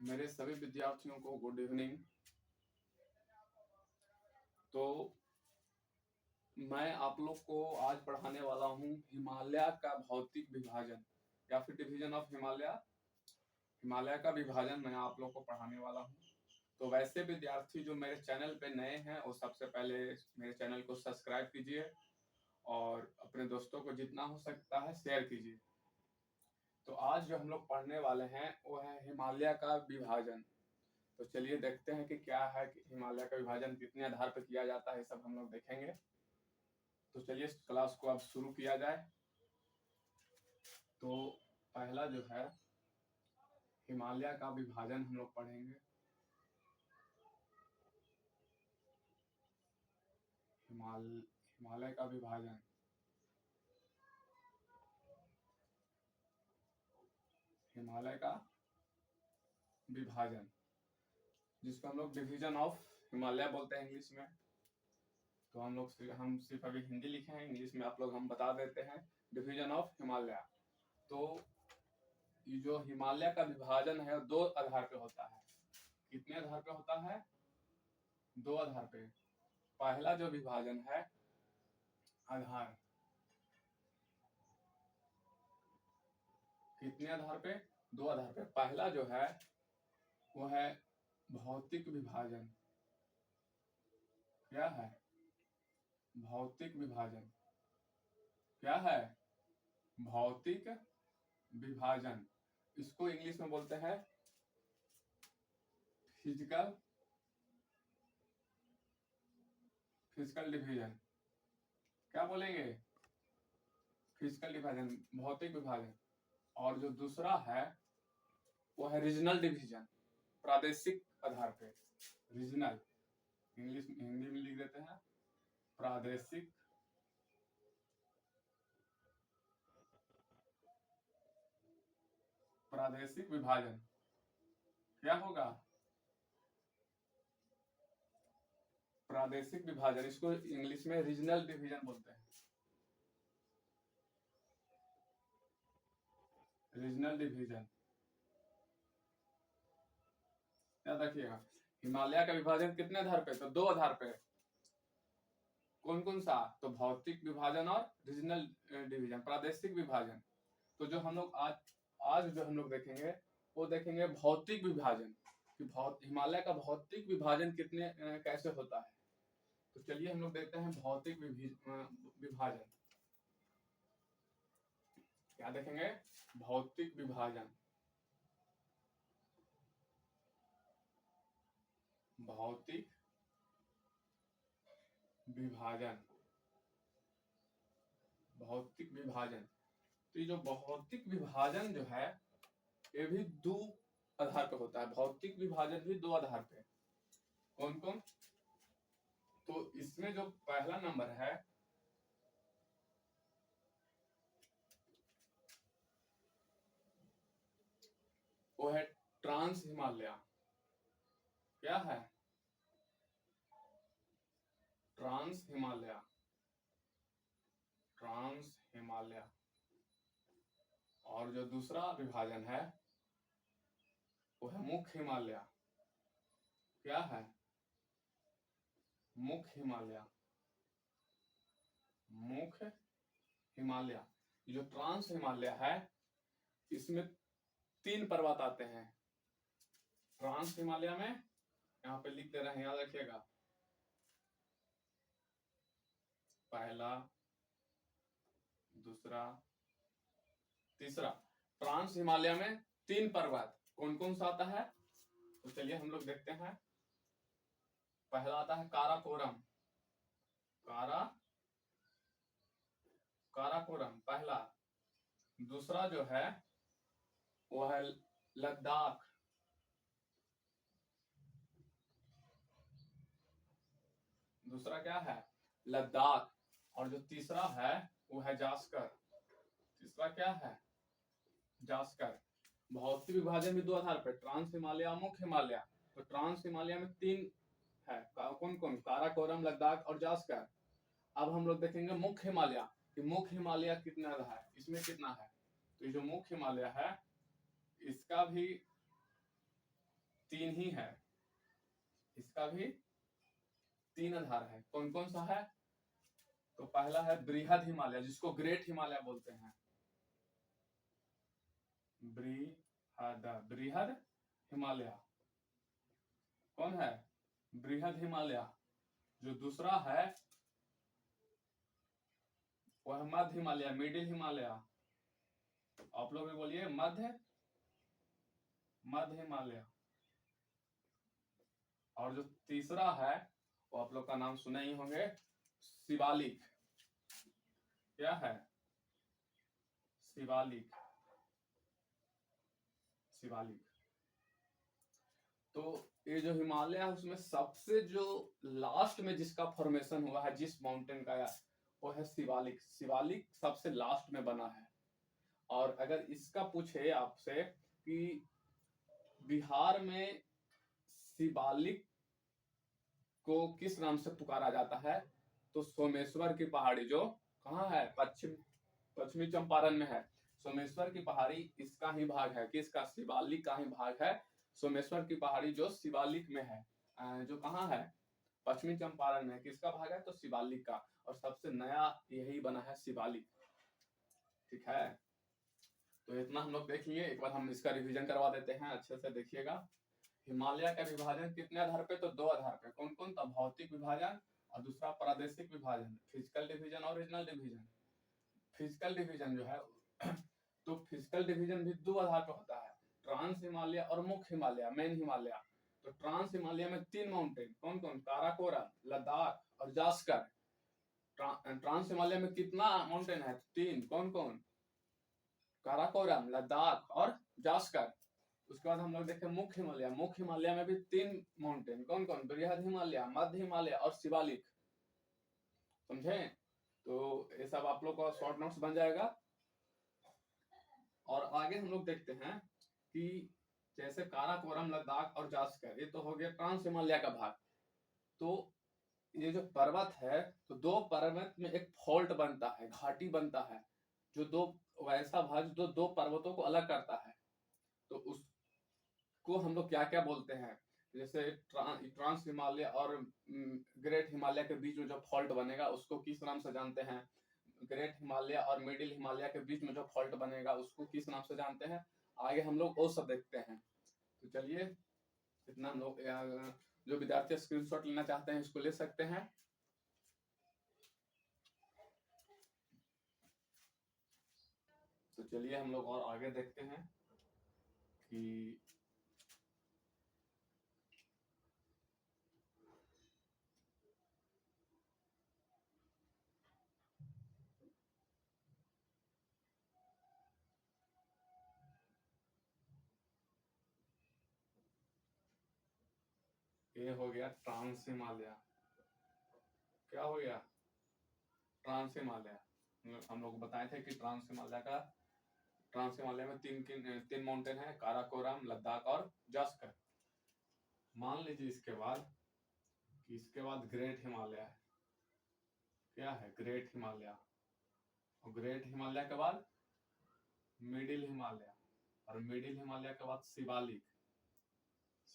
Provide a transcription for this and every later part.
मेरे सभी विद्यार्थियों को गुड इवनिंग। तो मैं आप लोग को आज पढ़ाने वाला हूँ हिमालय का भौतिक विभाजन या फिर डिवीजन ऑफ हिमालय। हिमालय का विभाजन मैं आप लोग को पढ़ाने वाला हूँ। तो वैसे विद्यार्थी जो मेरे चैनल पे नए हैं वो सबसे पहले मेरे चैनल को सब्सक्राइब कीजिए और अपने दोस्तों को जितना हो सकता है शेयर कीजिए। तो आज जो हम लोग पढ़ने वाले हैं वो है हिमालय का विभाजन। तो चलिए देखते हैं कि क्या है कि हिमालय का विभाजन कितने आधार पर किया जाता है, सब हम लोग देखेंगे। तो चलिए इस क्लास को अब शुरू किया जाए। तो पहला जो है हिमालय का विभाजन हम लोग पढ़ेंगे। हिमालय का विभाजन, हिमालय का विभाजन जिसको हम लोग डिवीजन ऑफ हिमालय बोलते हैं इंग्लिश में। तो हम सिर्फ अभी हिंदी लिखे हैं, इंग्लिश में आप लोग हम बता देते हैं डिवीजन ऑफ हिमालय। तो ये जो हिमालय का विभाजन है दो आधार पे होता है। कितने आधार पे होता है? दो आधार पे। पहला जो विभाजन है आधार, कितने आधार पे? दो आधार पे। पहला जो है वो है भौतिक विभाजन। क्या है? भौतिक विभाजन। क्या है? भौतिक विभाजन। इसको इंग्लिश में बोलते हैं फिजिकल डिवीजन। क्या बोलेंगे? फिजिकल डिवीजन, भौतिक विभाजन। और जो दूसरा है वो है रीजनल डिवीजन, प्रादेशिक आधार पे। रीजनल इंग्लिश हिंदी में लिख देते हैं प्रादेशिक विभाजन। क्या होगा? प्रादेशिक विभाजन। इसको इंग्लिश में रीजनल डिवीजन बोलते हैं। Regional division. याद रखिएगा हिमालय का विभाजन कितने आधार पे? तो दो आधार पे। कौन कौन सा? तो भौतिक विभाजन और रीजनल डिवीजन, प्रादेशिक विभाजन। तो जो हम लोग आज जो हम लोग देखेंगे वो देखेंगे भौतिक विभाजन कि हिमालय का भौतिक विभाजन कितने कैसे होता है। तो चलिए हम लोग देखते हैं भौतिक विभाजन। क्या देखेंगे? भौतिक विभाजन। भौतिक विभाजन। भौतिक विभाजन। तो ये जो भौतिक विभाजन जो है ये भी दो आधार पे होता है। भौतिक विभाजन भी दो आधार पे। कौन कौन? तो इसमें जो पहला नंबर है वो है ट्रांस हिमालय। क्या है? ट्रांस हिमालय। ट्रांस हिमालय। और जो दूसरा विभाजन है वो है मुख्य हिमालय। क्या है? मुख्य हिमालय। मुख्य हिमालय। जो ट्रांस हिमालय है इसमें तीन पर्वत आते हैं। ट्रांस हिमालय में यहाँ पे लिख दे रहे हैं, याद रखिएगा। पहला, दूसरा, तीसरा। ट्रांस हिमालय में तीन पर्वत कौन कौन सा आता है? तो चलिए हम लोग देखते हैं। पहला आता है काराकोरम। काराकोरम पहला। दूसरा जो है वो है लद्दाख। दूसरा क्या है? लद्दाख। और जो तीसरा है वो है जास्कर। तीसरा क्या है? जास्कर। भौतिक विभाजन भी दो आधार पर, ट्रांस हिमालय और मुख्य हिमालय। तो ट्रांस हिमालय में तीन है, कौन कौन? काराकोरम, लद्दाख और जास्कर। अब हम लोग देखेंगे मुख्य हिमालय कि मुख्य हिमालय कितना है, इसमें कितना है। तो ये जो मुख्य हिमालय है इसका भी तीन ही है, इसका भी तीन आधार है। कौन कौन सा है? तो पहला है बृहद हिमालय, जिसको ग्रेट हिमालय बोलते हैं। बृहद हिमालय कौन है? बृहद हिमालय। जो दूसरा है वह मध्य हिमालय, मिडिल हिमालय। आप लोग भी बोलिए मध्य हिमालय। और जो तीसरा है वो आप लोग का नाम सुने ही होंगे, शिवालिक। क्या है? शिवालिक। शिवालिक। तो ये जो हिमालय है उसमें सबसे जो लास्ट में जिसका फॉर्मेशन हुआ है, जिस माउंटेन का, वो है शिवालिक। शिवालिक सबसे लास्ट में बना है। और अगर इसका पूछे आपसे कि बिहार में शिवालिक को किस नाम से पुकारा जाता है, तो सोमेश्वर की पहाड़ी, जो कहाँ है? पश्चिमी चंपारण में है। सोमेश्वर की पहाड़ी इसका ही भाग है। किसका? शिवालिक का ही भाग है। सोमेश्वर की पहाड़ी जो शिवालिक में है, जो कहाँ है? पश्चिमी चंपारण में। किसका भाग है? तो शिवालिक का। और सबसे नया यही बना है, शिवालिक। ठीक है, तो इतना हम लोग देख लिए। एक बार हम इसका रिवीजन करवा देते हैं, अच्छे से देखिएगा। हिमालय का विभाजन कितने आधार पे? तो दो आधार पे। कौन कौन? तो भौतिक विभाजन और दूसरा प्रादेशिक विभाजन, फिजिकल डिवीजन और रीजनल डिवीजन। फिजिकल डिवीजन जो है तो फिजिकल डिवीजन भी दो आधार पर होता है, ट्रांस हिमालय और मुख्य हिमालय, मेन हिमालय। तो ट्रांस हिमालय में तीन माउंटेन, कौन कौन? काराकोरम, लद्दाख और जास्कर। ट्रांस हिमालय में कितना माउंटेन है? तीन। कौन कौन? काराकोरम, लद्दाख और जास्कर। उसके बाद हम लोग देखें मुख्य हिमालय। मुख्य हिमालय में भी तीन माउंटेन, कौन कौन? बृहद हिमालय, मध्य हिमालय और शिवालिक। समझे? तो ये सब आप लोग का शॉर्ट नोट्स बन जाएगा। और आगे हम लोग देखते हैं कि जैसे काराकोरम, लद्दाख और जास्कर, ये तो हो गया ट्रांस हिमालय का भाग। तो ये जो पर्वत है, तो दो पर्वत में एक फॉल्ट बनता है, घाटी बनता है, जो दो वैसा भाग जो दो पर्वतों को अलग करता है। तो उसको हम लोग क्या क्या बोलते हैं? जैसे ट्रांस हिमालय और ग्रेट हिमालय के बीच में जो फॉल्ट बनेगा उसको किस नाम से जानते हैं? ग्रेट हिमालय और मिडिल हिमालय के बीच में जो फॉल्ट बनेगा उसको किस नाम से जानते हैं? आगे हम लोग वो सब देखते हैं। तो चलिए, इतना हम लोग, जो विद्यार्थी स्क्रीनशॉट लेना चाहते हैं इसको ले सकते हैं। तो चलिए हम लोग और आगे देखते हैं कि ये हो गया ट्रांस हिमालय। क्या हो गया? ट्रांस हिमालय। हम लोग बताए थे कि ट्रांस हिमालय में तीन माउंटेन है, काराकोरम, लद्दाख और जास्कर। मान लीजिए इसके बाद ग्रेट हिमालय है। क्या है? ग्रेट हिमालय। और ग्रेट हिमालय के बाद मिडिल हिमालय, और मिडिल हिमालय के बाद शिवालिक।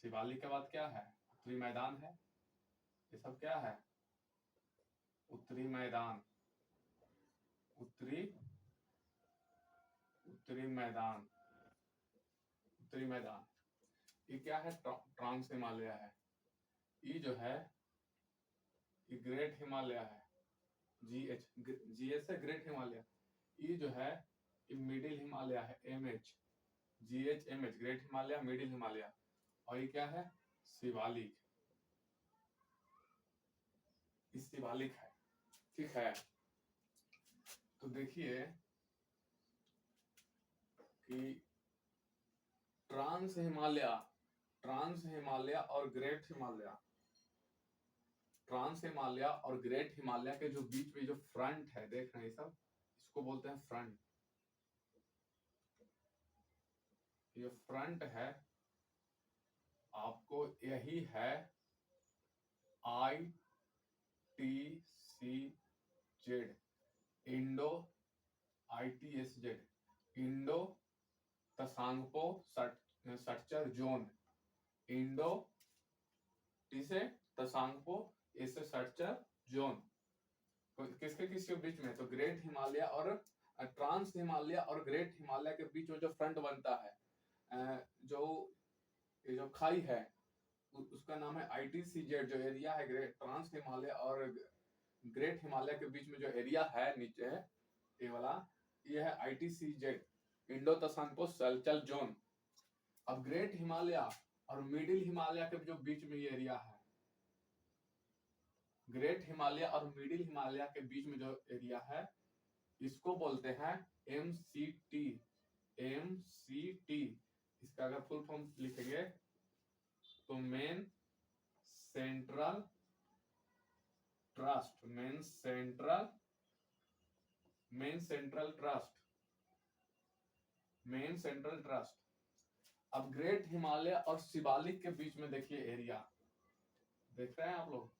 शिवालिक के बाद क्या है? उत्तरी मैदान है। ये सब क्या है? उत्तरी मैदान। उत्तरी मैदान। उत्तरी मैदान। ये क्या है? ट्रांस हिमालय है। ये जो है ये ग्रेट हिमालय है। जीएच है ग्रेट हिमालय। ये जो है ये मिडिल हिमालय है, MH. GHMH great Himalaya, middle Himalaya. और ये क्या है? शिवालिक। इस शिवालिक है। ठीक है, तो देखिए कि ट्रांस हिमालय और ग्रेट हिमालय, ट्रांस हिमालय और ग्रेट हिमालय के जो बीच में जो फ्रंट है, देख रहे हैं सब, इसको बोलते हैं फ्रंट। ये फ्रंट है, आपको यही है ITCZ, Indo ITSZ, Indo Tsangpo structure zone. Indo, T से तसांगपो, ए से सर्चल जोन, किसके किसके बीच में, तो ग्रेट हिमालय और ट्रांस हिमालय और ग्रेट हिमालय के बीच में जो फ्रंट बनता है, जो ये जो खाई है उसका नाम है ITCZ। जो एरिया है ग्रेट ट्रांस हिमालय और ग्रेट हिमालय के बीच में जो एरिया है नीचे ये वाला, ये है ITCZ, इंडो तसांगपो सर्चल जोन। अब ग्रेट हिमालय और मिडिल हिमालय के जो बीच में ये एरिया है, ग्रेट हिमालय और मिडिल हिमालय के बीच में जो एरिया है इसको बोलते हैं MCT। MCT इसका अगर फुल फॉर्म लिखेंगे तो main central trust, main central trust, main central trust. अब ग्रेट हिमालय और शिवालिक के बीच में देखिए एरिया, देख रहे हैं आप लोग,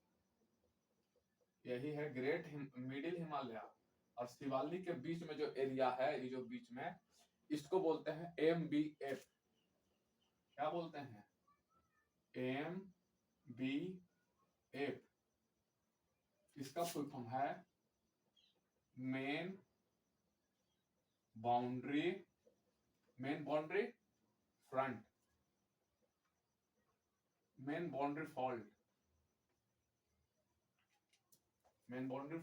यही है ग्रेट मिडिल हिमालय और शिवालिक के बीच में जो एरिया है, ये जो बीच में, इसको बोलते हैं MBF। क्या बोलते हैं? MBF। इसका फुल फॉर्म है main boundary front, main boundary fault, main boundary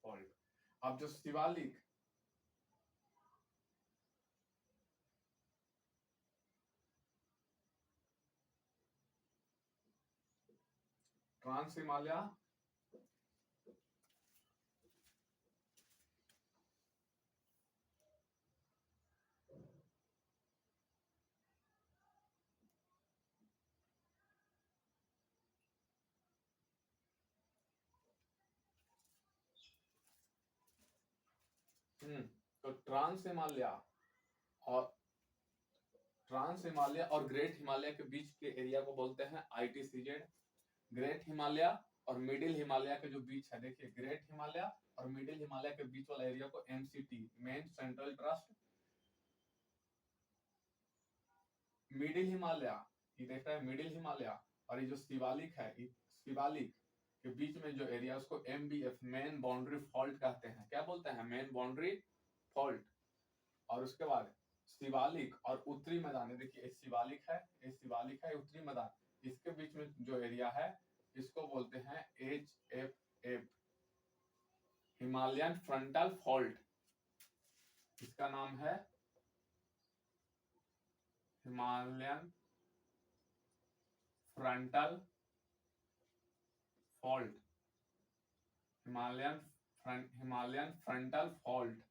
fault. अब जो शिवालिक, ट्रांस हिमालय तो ट्रांस हिमालय और ग्रेट हिमालय के बीच के एरिया को बोलते हैं ITCZ। ग्रेट हिमालय और मिडिल हिमालय के जो बीच है, देखिए ग्रेट हिमालय और मिडिल हिमालय के बीच वाला एरिया को MCT, main central trust. Middle Himalaya, ये देख रहे हैं मिडिल हिमालय, और ये जो शिवालिक है, शिवालिक के बीच में जो एरिया उसको MBF, मेन बाउंड्री फॉल्ट कहते हैं। क्या बोलते हैं? Main boundary fault. और उसके बाद शिवालिक और उत्तरी मैदान, देखिए शिवालिक है, ये शिवालिक है, उत्तरी मैदान, इसके बीच में जो एरिया है इसको बोलते हैं HFF, हिमालयन फ्रंटल फॉल्ट। इसका नाम है Himalayan frontal fault, Himalayan frontal fault.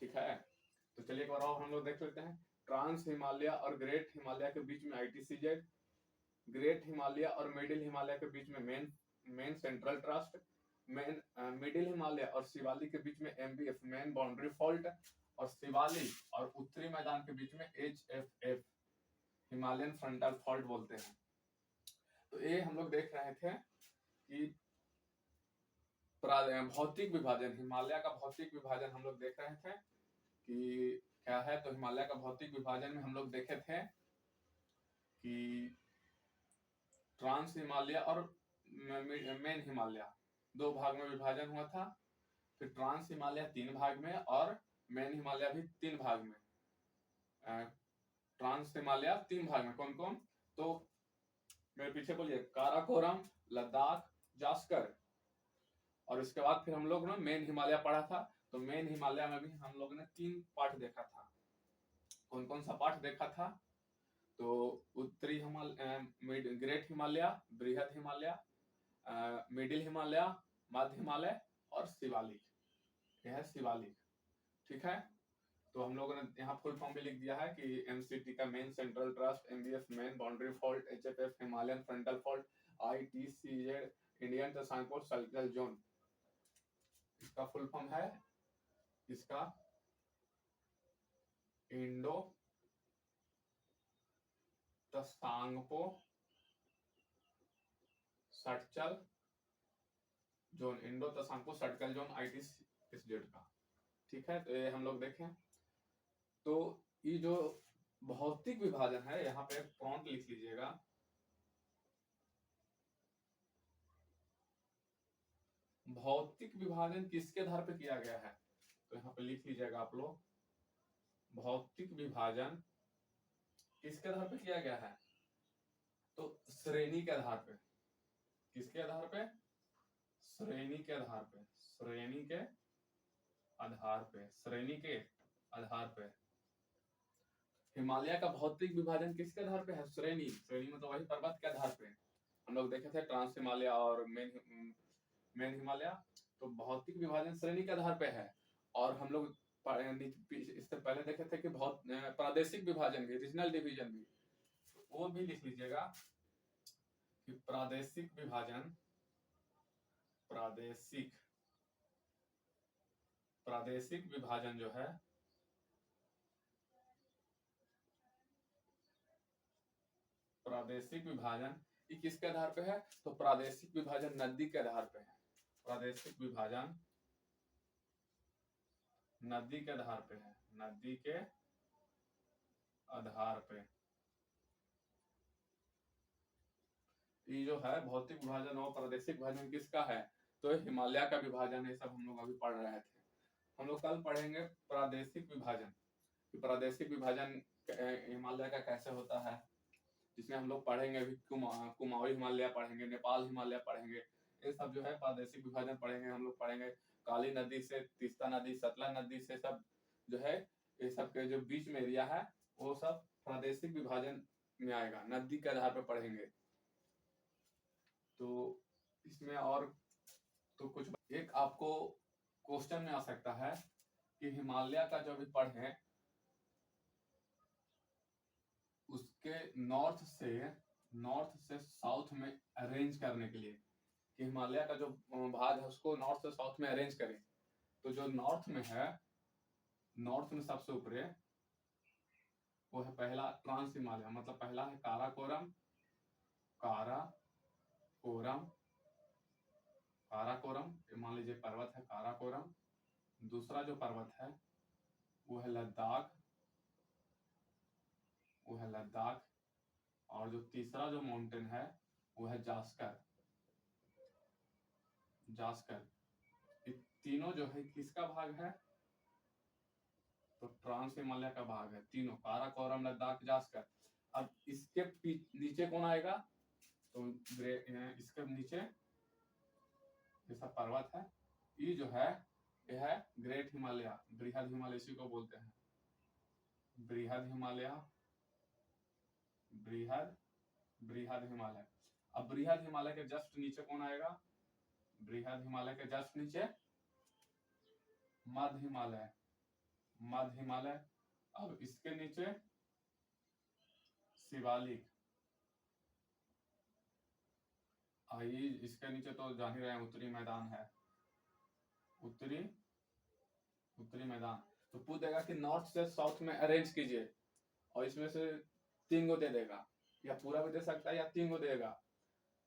ठीक है, तो चलिए एक बार और हम लोग देख लेते हैं। ट्रांस हिमालय और ग्रेट हिमालय के बीच में ITCZ, ग्रेट हिमालय और मिडिल हिमालय के बीच में main central trust, main middle Himalaya और शिवालिक के बीच में MBF, मेन बाउंड्री फॉल्ट, और शिवालिक और उत्तरी मैदान के बीच में HFF, हिमालयन फ्रंटल फॉल्ट बोलते हैं। तो ये हम लोग देख रहे थे कि भौतिक विभाजन, हिमालय का भौतिक विभाजन हम लोग देख रहे थे कि क्या है। तो हिमालय का भौतिक विभाजन में हम लोग देखे थे कि ट्रांस हिमालय और मेन हिमालय दो भाग में विभाजन हुआ था, फिर ट्रांस हिमालय 3 भाग में और मेन हिमालय भी 3 भाग में। ट्रांस हिमालय 3 भाग में कौन कौन? तो मेरे पीछे बोलिए, काराकोरम, लद्दाख, जास्कर। और इसके बाद फिर हम लोग ने मेन हिमालय पढ़ा था। तो मेन हिमालय में भी हम लोग ने 3 पार्ट देखा था। कौन कौन सा पार्ट देखा था? तो उत्तरी हिमालय, ग्रेट हिमालय, बृहद हिमालय, मिडिल हिमालय, मध्य हिमालय और शिवालिक। यह है शिवालिक। ठीक है, तो हम लोगों ने यहाँ फुल फॉर्म भी लिख दिया है कि MCT का main central trust, MBF main boundary fault, HFF Himalayan frontal fault, ITCZ Indian Tsangpo circle zone. इसका फुल फॉर्म है, इसका Indo Tsangpo circle zone, Indo Tsangpo circle zone ITCZ का। ठीक है, तो ये हम लोग देखें। तो ये जो भौतिक विभाजन है, यहाँ पे प्रॉम्प्ट लिख लीजिएगा। भौतिक विभाजन किसके आधार पे किया गया है, तो यहाँ पे लिख लीजिएगा आप लोग, भौतिक विभाजन किसके आधार पे किया गया है, तो श्रेणी के आधार पे। किसके आधार पे, श्रेणी के आधार पे, श्रेणी के आधार पे, श्रेणी के आधार पे। हिमालय का भौतिक विभाजन किसके आधार पे है, श्रेणी। श्रेणी में तो वही पर्वत के आधार पे हम लोग देखे थे, ट्रांस हिमालय और मेन हिमालय। तो भौतिक विभाजन श्रेणी के आधार पे है। और हम लोग इससे पहले देखे थे कि बहुत प्रादेशिक विभाजन भी, रीजनल डिवीजन भी, वो भी लिख लीजिएगा कि प्रादेशिक विभाजन, प्रादेशिक विभाजन जो है, प्रादेशिक विभाजन ये किसके आधार पे है, तो प्रादेशिक विभाजन नदी के आधार पे है। प्रादेशिक विभाजन नदी के आधार पे है, नदी के आधार पे। ये जो है भौतिक विभाजन और प्रादेशिक विभाजन किसका है, तो हिमालय का विभाजन, ये सब हम लोग अभी पढ़ रहे थे। हम लोग कल पढ़ेंगे प्रादेशिक विभाजन, प्रादेशिक विभाजन हिमालय का कैसे होता है, जिसमें हम लोग पढ़ेंगे अभी कुमाऊं हिमालय पढ़ेंगे, नेपाल हिमालय पढ़ेंगे। ये सब जो है प्रादेशिक विभाजन पढ़ेंगे। हम लोग पढ़ेंगे काली नदी से, तीस्ता नदी, सतलज नदी से, सब जो है ये सब के जो बीच में एरिया है वो सब प्रादेशिक विभाजन में आएगा, नदी के आधार पर पढ़ेंगे। तो इसमें और तो कुछ एक आपको क्वेश्चन में आ सकता है कि हिमालय का जो भी पढ़े उसके नॉर्थ से साउथ में अरेंज करने के लिए, कि हिमालय का जो भाग है उसको नॉर्थ से साउथ में अरेंज करें। तो जो नॉर्थ में सबसे ऊपर वो है पहला ट्रांस हिमालय, मतलब पहला है काराकोरम, मान लीजिए पर्वत है काराकोरम। दूसरा जो पर्वत है वो है लद्दाख, और जो तीसरा जो माउंटेन है वो है जास्कर। ये तीनों जो है किसका भाग है, तो ट्रांस हिमालय का भाग है तीनों, काराकोरम, लद्दाख, जास्कर। अब इसके नीचे कौन आएगा, तो इसके नीचे ये सब पर्वत है, ये जो है यह है ग्रेट हिमालय, बृहद हिमालय, इसी को बोलते हैं बृहद हिमालय। अब बृहद हिमालय के जस्ट नीचे कौन आएगा, बृहद हिमालय के जस्ट नीचे मध्य हिमालय। अब इसके नीचे शिवालिक। आइए इसके नीचे तो जान ही रहे हैं उत्तरी मैदान है, उत्तरी मैदान। तो पूछ देगा कि नॉर्थ से साउथ में अरेंज कीजिए, और इसमें से 3 गो दे देगा, या पूरा भी दे सकता है या 3 गो देगा।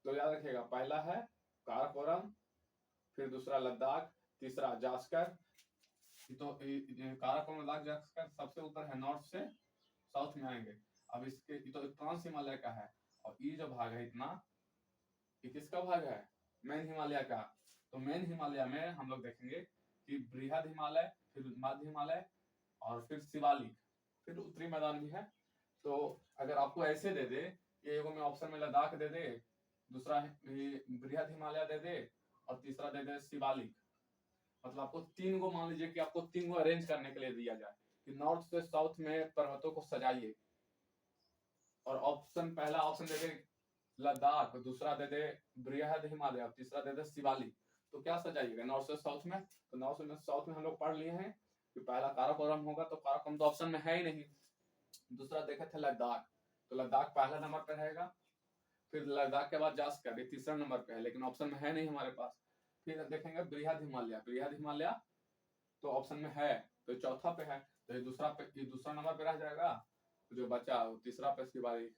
तो याद रखिएगा, पहला है काराकोरम, फिर दूसरा लद्दाख, तीसरा जास्कर। तो काराकोरम, लद्दाख, जास्कर सबसे ऊपर है, नॉर्थ से साउथ में आएंगे। अब इसके तो ट्रांस हिमालय का है, और ये जो भाग है इतना, ये किसका भाग है, मेन हिमालय का। तो मेन हिमालय में हम लोग देखेंगे कि बृहद हिमालय, फिर मध्य हिमालय, और फिर शिवालिक, फिर उत्तरी मैदान भी है। तो अगर आपको ऐसे दे दे, ये में ऑप्शन में लद्दाख दे दे, दूसरा बृहद हिमालय दे दे, और तीसरा दे दे शिवालिक, मतलब आपको 3 गो, मान लीजिए कि आपको 3 गो अरेंज करने के लिए दिया जाए कि नॉर्थ से साउथ में पर्वतों को सजाइए, और ऑप्शन पहला ऑप्शन दे दे लद्दाख, दूसरा दे दे बृहद हिमालय, और तीसरा दे दे शिवालिक। तो क्या सजाइएगा नॉर्थ से साउथ में, तो नॉर्थ से साउथ में हम लोग पढ़ लिए हैं कि पहला काराकोरम होगा, तो काराकोरम तो ऑप्शन में है ही नहीं। दूसरा देखे थे लद्दाख, तो लद्दाख पहला नंबर पे रहेगा, फिर लद्दाख के बाद जास्कर, ये तीसरा नंबर पे है, लेकिन ऑप्शन में है नहीं हमारे पास। फिर देखेंगे बृहद हिमालय तो ऑप्शन में है, तो चौथा पे है, तो ये दूसरा नंबर पे रह जाएगा, तो जो बचा तीसरा पे शिवालिक।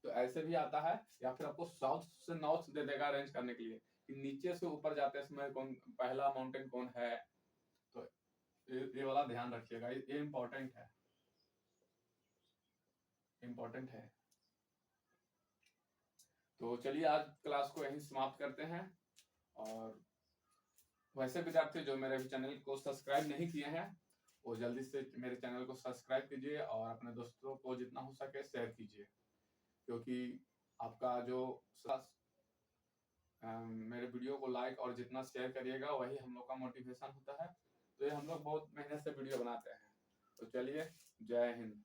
तो ऐसे भी आता है, या फिर आपको साउथ से नॉर्थ दे देगा अरेंज करने के लिए, कि नीचे से ऊपर जाते समय कौन पहला माउंटेन कौन है। तो ये वाला ध्यान रखिएगा, ये इंपॉर्टेंट है। इम्पोर्टेंट है। तो चलिए आज क्लास को यहीं समाप्त करते हैं। और वैसे विद्यार्थी जो मेरे चैनल को सब्सक्राइब नहीं किए हैं वो जल्दी से मेरे चैनल को सब्सक्राइब कीजिए और अपने दोस्तों को जितना हो सके शेयर कीजिए, क्योंकि आपका जो मेरे वीडियो को लाइक और जितना शेयर करिएगा वही हम लोग का मोटिवेशन होता है। तो ये हम लोग बहुत मेहनत से वीडियो बनाते हैं। तो चलिए, जय हिंद।